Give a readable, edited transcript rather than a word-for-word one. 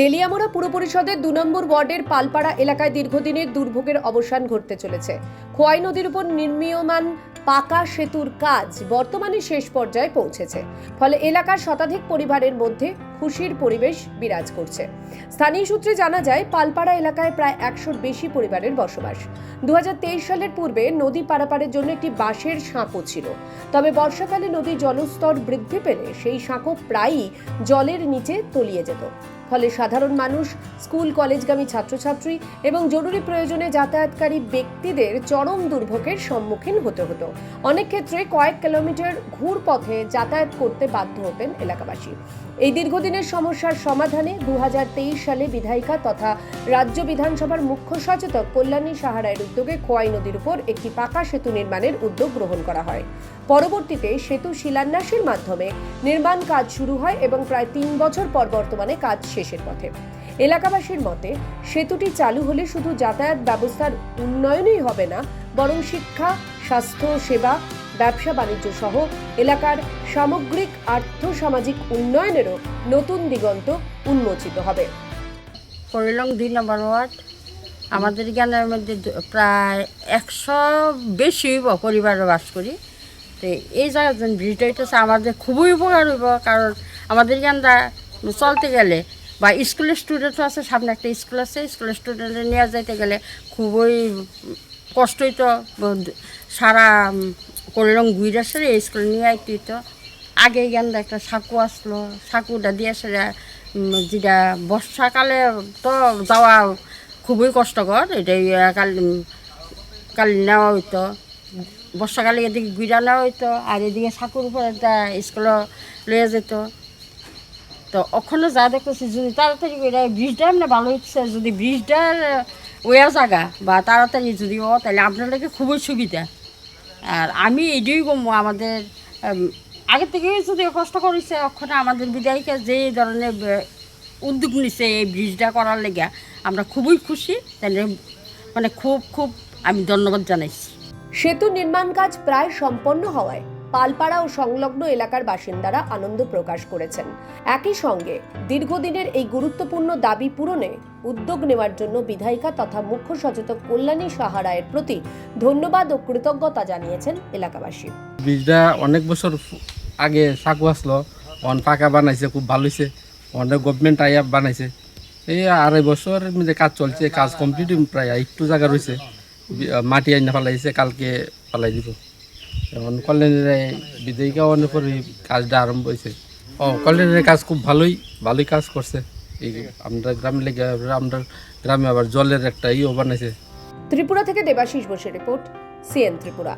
তেলিয়ামুড়া পুর পরিষদের ২ নম্বর ওয়ার্ডের পালপাড়া এলাকায় দীর্ঘদিনের দুর্ভোগের অবসান ঘটতে চলেছে। খোয়াই নদীর উপর নির্মীয়মান পাকা সেতুর কাজ বর্তমানে শেষ পর্যায়ে পৌঁছেছে। ফলে এলাকার শতাধিক পরিবারের মধ্যে খুশির পরিবেশ বিরাজ করছে। স্থানীয় সূত্রে জানা যায়, পালপাড়া এলাকায় প্রায় ১০০-র বেশি পরিবারের বসবাস। ২০২৩ সালের পূর্বে নদী পারাপারের জন্য একটি বাঁশের সাঁকো ছিল। তবে বর্ষাকালে নদীর জলস্তর বৃদ্ধি পেলে সেই সাঁকো প্রায়ই জলের নিচে তলিয়ে যেত। ফলে সাধারণ মানুষ, স্কুল কলেজগামী ছাত্রছাত্রী এবং জরুরি প্রয়োজনে যাতায়াতকারী ব্যক্তিদের চরম দুর্ভোগের সম্মুখীন হতে হতো। অনেক ক্ষেত্রে কয়েক কিলোমিটার ঘুরপথে যাতায়াত করতে বাধ্য হতেন এলাকাবাসী। এই দীর্ঘদিনের সমস্যার সমাধানে ২০২৩ সালে বিধায়িকা তথা রাজ্য বিধানসভার মুখ্য সচেতক কল্যাণী সাহা রায়ের উদ্যোগে খোয়াই নদীর উপর একটি পাকা সেতু নির্মাণের উদ্যোগ গ্রহণ করা হয়। পরবর্তীতে সেতু শিলান্যাসের মাধ্যমে নির্মাণ কাজ শুরু হয় এবং প্রায় ৩ বছর পর বর্তমানে কাজ শেষের পথে। এলাকাবাসীর মতে, সেতুটি চালু হলে শুধু যাতায়াত ব্যবস্থার উন্নয়নই হবে না, বরং শিক্ষা, স্বাস্থ্য সেবা, ব্যবসা বাণিজ্য সহ এলাকার সামগ্রিক আর্থ-সামাজিক উন্নয়নেরও নতুন দিগন্ত উন্মোচিত হবে। করিলং ২ নম্বর ওয়ার্ড। আমাদের গ্রামের মধ্যে প্রায় ১০০ বেশি পরিবার বাস করি। তো এই জায়গায় ব্রিজটা হইতেছে আমাদের খুবই উপকার হইব, কারণ আমাদের গ্রামটা চলতে গেলে বা স্কুলের স্টুডেন্টও আছে, সামনে একটা স্কুল আছে, স্কুলের স্টুডেন্টে নিয়ে যাইতে গেলে খুবই কষ্ট হইতো। সারা করিলং ঘুরে আসলে এই স্কুলে নিয়ে আইতে হইতো। আগে জ্ঞানটা একটা সাঁকু আসলো, সাঁকুটা দিয়ে আসলে যেটা বর্ষাকালে তো যাওয়া খুবই কষ্টকর। এটাই কাল নেওয়া হইতো, বর্ষাকালে এদিকে ঘুরা নেওয়া হইতো, আর এদিকে সাঁকুর উপর একটা স্কুলে লয়ে যেত। তো ওখানে যা দেখতেছি, যদি তাড়াতাড়ি ব্রিজটা এমনি ভালো হচ্ছে, যদি ব্রিজটার ওয়া জায়গা বা তাড়াতাড়ি যদি তাহলে আপনাদেরকে খুবই সুবিধা। আর আমি এটাই বলবো, আমাদের আগে থেকে যদি কষ্ট করেছে, ওখানে আমাদের বিধায়িকা যে ধরনের উদ্যোগ নিছে এই ব্রিজটা করার লেগে আমরা খুবই খুশি। তাহলে মানে খুব আমি ধন্যবাদ জানাইছি। সেতু নির্মাণ কাজ প্রায় সম্পন্ন হওয়ায় পালপাড়া ও সংলগ্ন এলাকার বাসিন্দারা আনন্দ প্রকাশ করেছেন। একই সঙ্গে দীর্ঘদিনের এই গুরুত্বপূর্ণ দাবি পূরণে উদ্যোগ নেওয়ার জন্য বিধায়িকা তথা মুখ্য সচেতক কল্যাণী সাহা রায়ের প্রতি ধন্যবাদ ও কৃতজ্ঞতা জানিয়েছেন এলাকাবাসী। ব্রিজটা অনেক বছর আগে সাঁকু আসলো, পাকা বানাইছে, খুব ভালো হয়েছে। অনেক গভর্নমেন্ট আইয়া বানাইছে। এই ২.৫ বছরের মধ্যে কাজ চলছে, কাজ কমপ্লিট প্রায় একটু জায়গা রয়েছে, মাটি আইনা ফেলাইছে, কালকে ফেলাই দিব। এখন কল্যাণীর বিধায়িকা অনেক পরে কাজটা আরম্ভ হয়েছে। কল্যাণীর কাজ খুব ভালোই কাজ করছে। এই আমরা গ্রামে লেগে আমরা গ্রামে আবার জলের একটা বানাইছে। ত্রিপুরা থেকে দেবাশিস বসুর রিপোর্ট, সিএন ত্রিপুরা।